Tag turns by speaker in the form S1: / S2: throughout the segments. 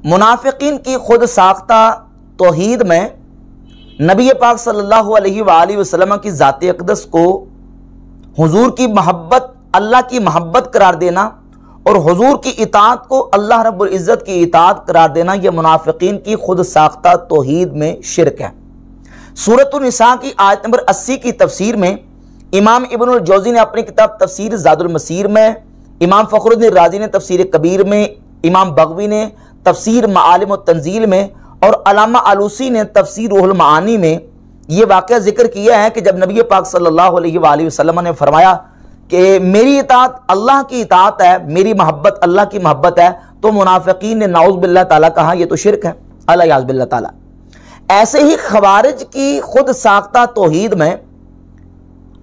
S1: منافقین کی خود ساختہ توحید میں نبی پاک صلی اللہ علیہ وآلہ وسلم کی ذات اقدس کو حضور کی محبت اللہ کی محبت قرار دینا اور حضور کی اطاعت کو اللہ رب العزت کی اطاعت قرار دینا، یہ منافقین کی خود ساختہ توحید میں شرک ہے۔ سورۃ النساء کی آیت نمبر 80 کی تفسیر میں امام ابن الجوزی نے اپنی کتاب تفسیر زاد المسیر میں، امام فخر الدین رازی نے تفسیر کبیر میں، امام بغوی نے تفسیر معالم التنزیل میں اور علامہ آلوسی نے تفسیر روح المعانی میں یہ واقعہ ذکر کیا ہے کہ جب نبی پاک صلی اللہ علیہ وآلہ وسلم نے فرمایا کہ میری اطاعت اللہ کی اطاعت ہے، میری محبت اللہ کی محبت ہے، تو منافقین نے نعوذ باللہ تعالیٰ کہا یہ تو شرک ہے، الیاذ باللہ تعالیٰ۔ ایسے ہی خوارج کی خود ساختہ توحید میں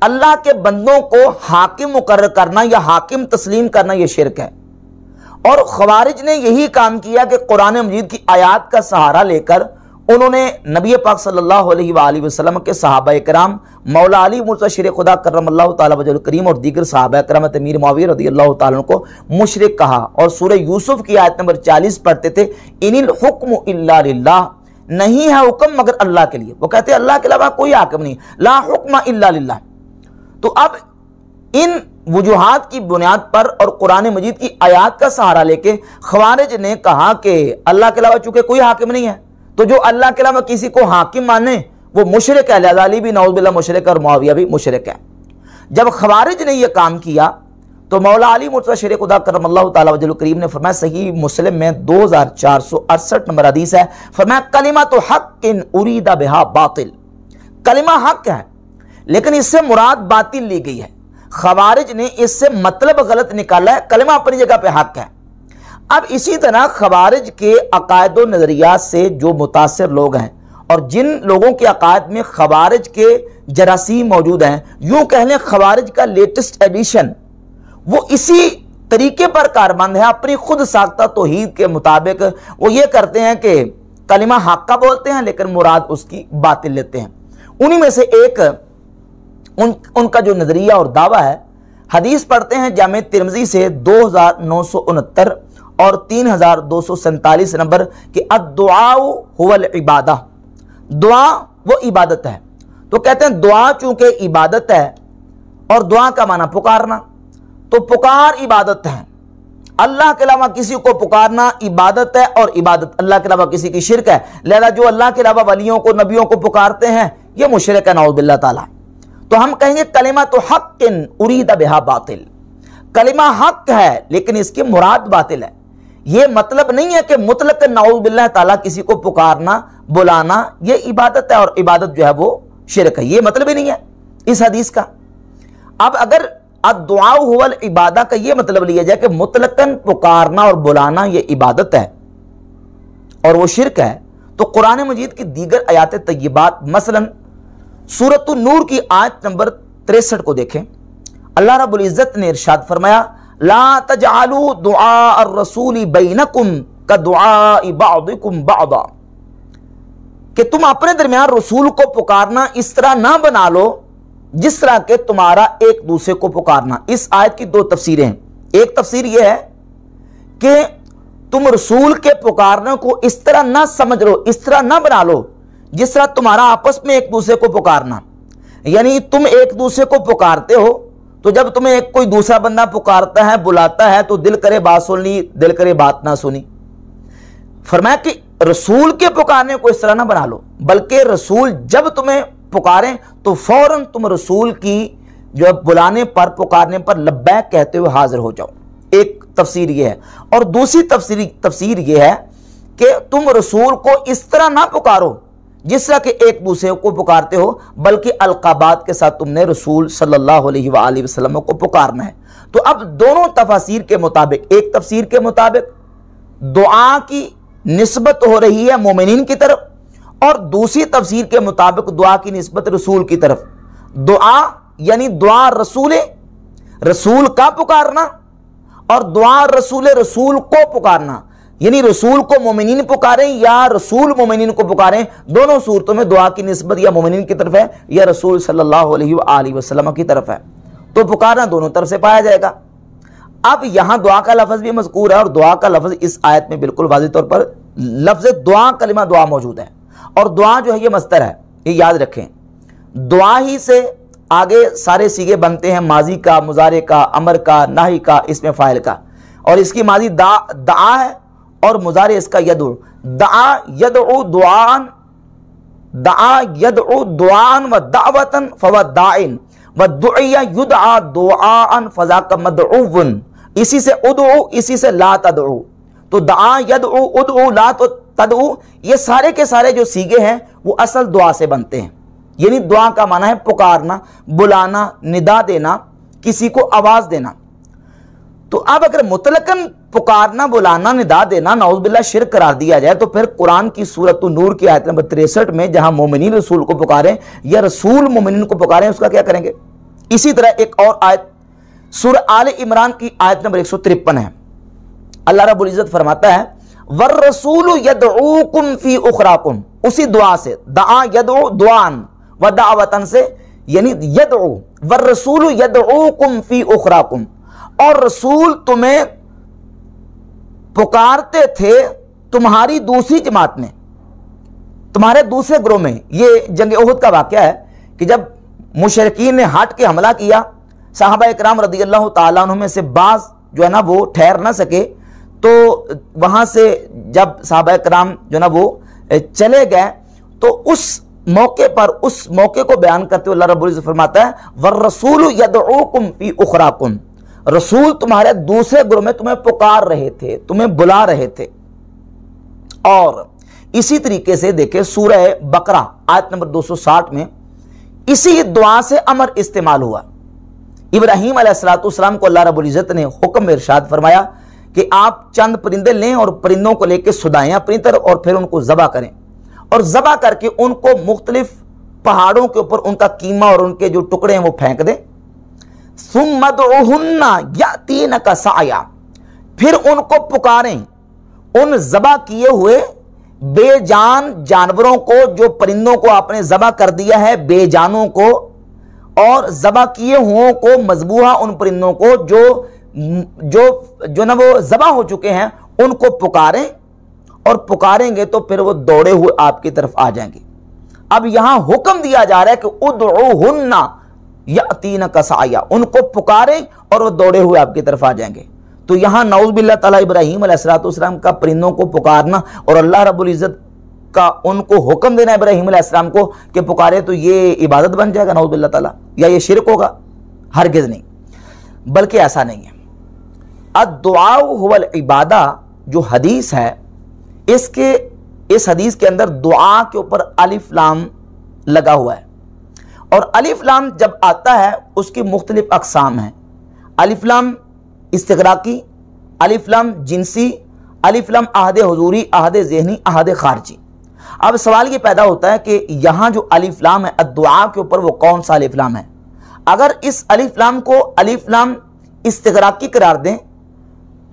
S1: اللہ کے بندوں کو حاکم مقرر کرنا یا حاکم تسلیم کرنا یہ شرک ہے، اور خوارج نے یہی کام کیا کہ قرآن مجید کی آیات کا سہارا لے کر انہوں نے نبی پاک صلی اللہ علیہ وآلہ وسلم کے صحابہ کرام، مولا علی مرتضی شیر خدا کرم اللہ تعالیٰ وجہ الکریم اور دیگر صحابہ کرام امیر معاویہ رضی اللہ تعالیٰ عنہ کو مشرک کہا، اور سورہ یوسف کی آیت نمبر 40 پڑھتے تھے، ان الحکم الا للہ، نہیں ہے حکم مگر اللہ کے لیے۔ وہ کہتے ہیں اللہ کے علاوہ کوئی حاکم نہیں، لا حکم الا للہ۔ تو اب ان وجوہات کی بنیاد پر اور قرآن مجید کی آیات کا سہارا لے کے خوارج نے کہا کہ اللہ کے علاوہ چونکہ کوئی حاکم نہیں ہے، تو جو اللہ کے علاوہ کسی کو حاکم مانے وہ مشرک ہے، لہذا علی بھی نعوذ باللہ مشرک اور معاویہ بھی مشرک ہے۔ جب خوارج نے یہ کام کیا تو مولا علی مرتضی شیر خدا کرم اللہ تعالیٰ وجہ الکریم نے فرمایا، صحیح مسلم میں 2468 نمبر حدیث ہے، فرمایا کلمۃ حق ارید بہا باطل، کلمہ حق ہے لیکن اس سے مراد باطل لی گئی ہے۔ خوارج نے اس سے مطلب غلط نکالا ہے، کلمہ اپنی جگہ پہ حق ہے۔ اب اسی طرح خوارج کے عقائد و نظریات سے جو متاثر لوگ ہیں اور جن لوگوں کے عقائد میں خوارج کے جراثیم موجود ہیں، یوں کہہ لیں خوارج کا لیٹسٹ ایڈیشن، وہ اسی طریقے پر کاربند ہے، اپنی خود ساختہ توحید کے مطابق وہ یہ کرتے ہیں کہ کلمہ حق کا بولتے ہیں لیکن مراد اس کی باطل لیتے ہیں۔ انہی میں سے ایک ان کا جو نظریہ اور دعویٰ ہے، حدیث پڑھتے ہیں جامع ترمذی سے 2969 اور 3247 نمبر کہ الدعاء هو العبادہ، دعا وہ عبادت ہے۔ تو کہتے ہیں دعا چونکہ عبادت ہے اور دعا کا معنی پکارنا، تو پکار عبادت ہے، اللہ کے علاوہ کسی کو پکارنا عبادت ہے اور عبادت اللہ کے علاوہ کسی کی شرک ہے، لہذا جو اللہ کے علاوہ ولیوں کو نبیوں کو پکارتے ہیں یہ مشرک ہے نعوذ باللہ تعالیٰ۔ تو ہم کہیں گے کلمۃ حق ارید بہا باطل، کلمہ حق ہے لیکن اس کی مراد باطل ہے۔ یہ مطلب نہیں ہے کہ مطلق نعوذ باللہ تعالیٰ کسی کو پکارنا بلانا یہ عبادت ہے اور عبادت جو ہے وہ شرک ہے، یہ مطلب ہی نہیں ہے اس حدیث کا۔ اب اگر الدعاء هو العبادہ کا یہ مطلب لیا جائے کہ مطلقاً پکارنا اور بلانا یہ عبادت ہے اور وہ شرک ہے، تو قرآن مجید کی دیگر آیات طیبات مثلاً سورۃ النور کی آیت نمبر 63 کو دیکھیں، اللہ رب العزت نے ارشاد فرمایا لا تجعلوا دعاء الرسول بینکم کدعاء بعضکم بعضا، کہ تم اپنے درمیان رسول کو پکارنا اس طرح نہ بنا لو جس طرح کہ تمہارا ایک دوسرے کو پکارنا۔ اس آیت کی دو تفسیریں ہیں، ایک تفسیر یہ ہے کہ تم رسول کے پکارنے کو اس طرح نہ سمجھ لو، اس طرح نہ بنا لو جس طرح تمہارا آپس میں ایک دوسرے کو پکارنا، یعنی تم ایک دوسرے کو پکارتے ہو تو جب تمہیں ایک کوئی دوسرا بندہ پکارتا ہے بلاتا ہے تو دل کرے بات سن لی، دل کرے بات نہ سنی۔ فرمایا کہ رسول کے پکارنے کو اس طرح نہ بنا لو، بلکہ رسول جب تمہیں پکاریں تو فوراً تم رسول کی جو بلانے پر پکارنے پر لبیک کہتے ہوئے حاضر ہو جاؤ۔ ایک تفسیر یہ ہے، اور دوسری تفسیر یہ ہے کہ تم رسول کو اس طرح نہ پکارو جس طرح کہ ایک دوسرے کو پکارتے ہو، بلکہ القابات کے ساتھ تم نے رسول صلی اللہ علیہ وآلہ وسلم کو پکارنا ہے۔ تو اب دونوں تفاسیر کے مطابق، ایک تفسیر کے مطابق دعا کی نسبت ہو رہی ہے مومنین کی طرف، اور دوسری تفسیر کے مطابق دعا کی نسبت رسول کی طرف۔ دعا یعنی دعا رسول کا پکارنا، اور دعا رسول کو پکارنا، یعنی رسول کو مومنین پکاریں یا رسول مومنین کو پکاریں، دونوں صورتوں میں دعا کی نسبت یا مومنین کی طرف ہے یا رسول صلی اللہ علیہ وآلہ وسلم کی طرف ہے، تو پکارنا دونوں طرف سے پایا جائے گا۔ اب یہاں دعا کا لفظ بھی مذکور ہے، اور دعا کا لفظ اس آیت میں بالکل واضح طور پر لفظ دعا کلمہ دعا موجود ہے، اور دعا جو ہے یہ مصدر ہے، یہ یاد رکھیں۔ دعا ہی سے آگے سارے سیغے بنتے ہیں، ماضی کا، مضارع کا، امر کا، نہی کا، اسم فاعل کا، اور اس کی ماضی دعا ہے اور مضارع اس کا یدعو۔ دعا یدعو دعان، دعا یدعو دعان و دعوتن فهو داعن و دعی یدعا دعاء فذاک مدعو، اسی سے ادعو، اسی سے لا تدعو، تو دعا یدعو ادعو لا تدعو، یہ سارے کے سارے جو سیغے ہیں وہ اصل دعا سے بنتے ہیں، یعنی دعا کا معنی ہے پکارنا، بلانا، ندا دینا، کسی کو آواز دینا۔ تو اب اگر مطلقاً پکارنا، بلانا، ندا دینا نعوذ باللہ شرک قرار دیا جائے، تو پھر قرآن کی سورۃ النور کی آیت نمبر 63 میں جہاں مومنین رسول کو پکاریں یا رسول مومنین کو پکاریں، اس کا کیا کریں گے؟ اسی طرح ایک اور آیت سورہ آل عمران کی آیت نمبر 153 ہے، اللہ رب العزت فرماتا ہے وَالرَّسُولُ يَدْعُوكُمْ فِي أُخْرَاكُمْ، اسی دعا سے، دعا یدعو دعان و دعوتن سے، یعنی یدعو وَالرَّسُولُ يَدْعُوكُمْ فِي أُخْرَاكُمْ، اور رسول تمہیں پکارتے تھے تمہاری دوسری جماعت میں، تمہارے دوسرے گروہ میں۔ یہ جنگ احد کا واقعہ ہے کہ جب مشرکین نے ہٹ کے حملہ کیا، صحابہ اکرام رضی اللہ تعالیٰ عنہ میں سے بعض جو ہے نا وہ ٹھہر نہ سکے، تو وہاں سے جب صحابہ اکرام جو ہے نا وہ چلے گئے، تو اس موقع کو بیان کرتے ہوئے اللہ رب العزت فرماتا ہے وَالرَّسُولُ يَدْعُوكُمْ فِي أُخْرَاكُمْ، رسول تمہارے دوسرے گروہ میں تمہیں پکار رہے تھے، تمہیں بلا رہے تھے۔ اور اسی طریقے سے دیکھیں سورہ بقرہ آیت نمبر 260 میں اسی دعا سے امر استعمال ہوا۔ ابراہیم علیہ السلام کو اللہ رب العزت نے حکم ارشاد فرمایا کہ آپ چند پرندے لیں اور پرندوں کو لے کے سدائیں اپنی طرف، اور پھر ان کو ذبح کریں، اور ذبح کر کے ان کو مختلف پہاڑوں کے اوپر ان کا قیمہ اور ان کے جو ٹکڑے ہیں وہ پھینک دیں۔ ثم ادعوہن یأتینک سعیا، پھر ان کو پکاریں، ان ذبح کیے ہوئے بے جان جانوروں کو، جو پرندوں کو آپ نے ذبح کر دیا ہے، بے جانوں کو، اور ذبح کیے ہوں کو، مذبوحہ ان پرندوں کو جو نا وہ ذبح ہو چکے ہیں، ان کو پکاریں، اور پکاریں گے تو پھر وہ دوڑے ہوئے آپ کی طرف آ جائیں گے۔ اب یہاں حکم دیا جا رہا ہے کہ ادعوہن یأتینک سعیا، ان کو پکاریں اور وہ دوڑے ہوئے آپ کی طرف آ جائیں گے۔ تو یہاں نعوذ باللہ تعالیٰ ابراہیم علیہ السلام کا پرندوں کو پکارنا اور اللہ رب العزت کا ان کو حکم دینا ابراہیم علیہ السلام کو کہ پکارے، تو یہ عبادت بن جائے گا نعوذ باللہ تعالیٰ، یا یہ شرک ہوگا؟ ہرگز نہیں، بلکہ ایسا نہیں ہے۔ الدعاء هو العبادہ جو حدیث ہے، اس حدیث کے اندر دعا کے اوپر الف لام لگا ہوا ہے، اور الف لام جب آتا ہے اس کی مختلف اقسام ہیں۔ الف لام استغراقی، الف لام جنسی، الف لام عہد حضوری، عہد ذہنی، عہد خارجی۔ اب سوال یہ پیدا ہوتا ہے کہ یہاں جو الف لام ہے الدعاء کے اوپر، وہ کون سا الف لام ہے؟ اگر اس الف لام کو الف لام استغراقی قرار دیں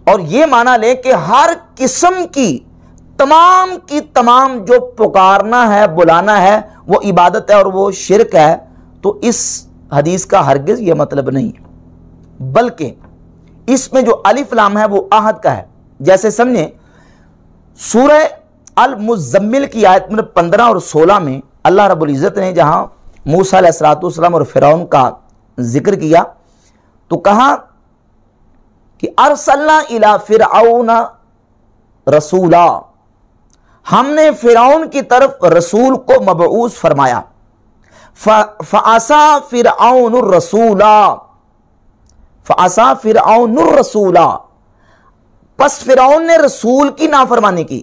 S1: اور یہ معنی لیں کہ ہر قسم کی تمام جو پکارنا ہے، بلانا ہے، وہ عبادت ہے اور وہ شرک ہے، تو اس حدیث کا ہرگز یہ مطلب نہیں ہے، بلکہ اس میں جو الف لام ہے وہ عہد کا ہے۔ جیسے سمجھیں سورہ المزمل کی آیت نمبر 15 اور 16 میں اللہ رب العزت نے جہاں موسیٰ علیہ السلام اور فرعون کا ذکر کیا، تو کہا کہ ارسلنا الی فرعون رسولا، ہم نے فرعون کی طرف رسول کو مبعوث فرمایا۔ فعصا فرعون الرسولا، فعصا فرعون الرسولا، پس فرعون نے رسول کی نافرمانی کی۔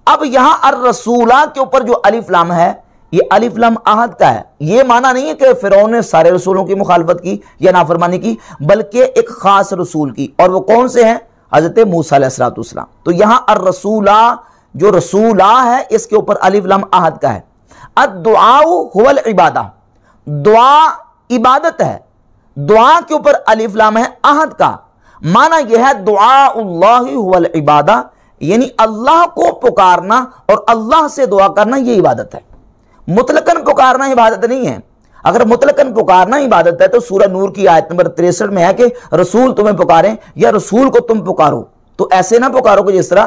S1: اب یہاں الرسولہ کے اوپر جو الف لام ہے، یہ الف لام عہد کا ہے۔ یہ معنی نہیں ہے کہ فرعون نے سارے رسولوں کی مخالفت کی یا نافرمانی کی، بلکہ ایک خاص رسول کی، اور وہ کون سے ہیں؟ حضرت موسیٰ علیہ السلام۔ تو یہاں الرسولہ جو رسولہ ہے، اس کے اوپر الف لام عہد کا ہے۔ الدعاء هو العبادہ، دعا عبادت ہے، دعا کے اوپر الف لام ہے عہد کا۔ معنی یہ ہے دعاء اللہ هو العبادہ، یعنی اللہ کو پکارنا اور اللہ سے دعا کرنا، یہ عبادت ہے۔ مطلقاً پکارنا عبادت نہیں ہے۔ اگر مطلقاً پکارنا عبادت ہے تو سورہ نور کی آیت نمبر 63 میں ہے کہ رسول تمہیں پکاریں یا رسول کو تم پکارو، تو ایسے نہ پکارو کہ جس طرح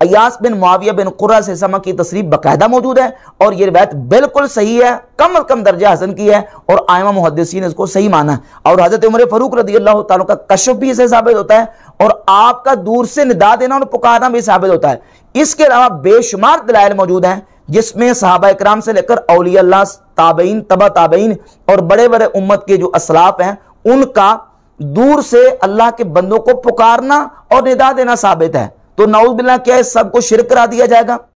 S1: ایاس بن معاویہ بن قرہ سے سما کی تصریح باقاعدہ موجود ہے اور یہ روایت بالکل صحیح ہے، کم از کم درجہ حسن کی ہے، اور ائمہ محدثین نے اس کو صحیح مانا ہے۔ اور حضرت عمر فاروق رضی اللہ تعالیٰ کا کشف بھی اسے ثابت ہوتا ہے، اور آپ کا دور سے ندا دینا اور پکارنا بھی ثابت ہوتا ہے۔ اس کے علاوہ بے شمار دلائل موجود ہیں جس میں صحابہ اکرام سے لے کر اولیاء اللہ، تابعین، تبع تابعین اور بڑے بڑے امت کے جو اسلاف ہیں ان کا دور سے اللہ کے بندوں کو پکارنا اور ندا دینا ثابت ہے۔ تو نعوذ باللہ کیا اس سب کو شرک کرا دیا جائے گا؟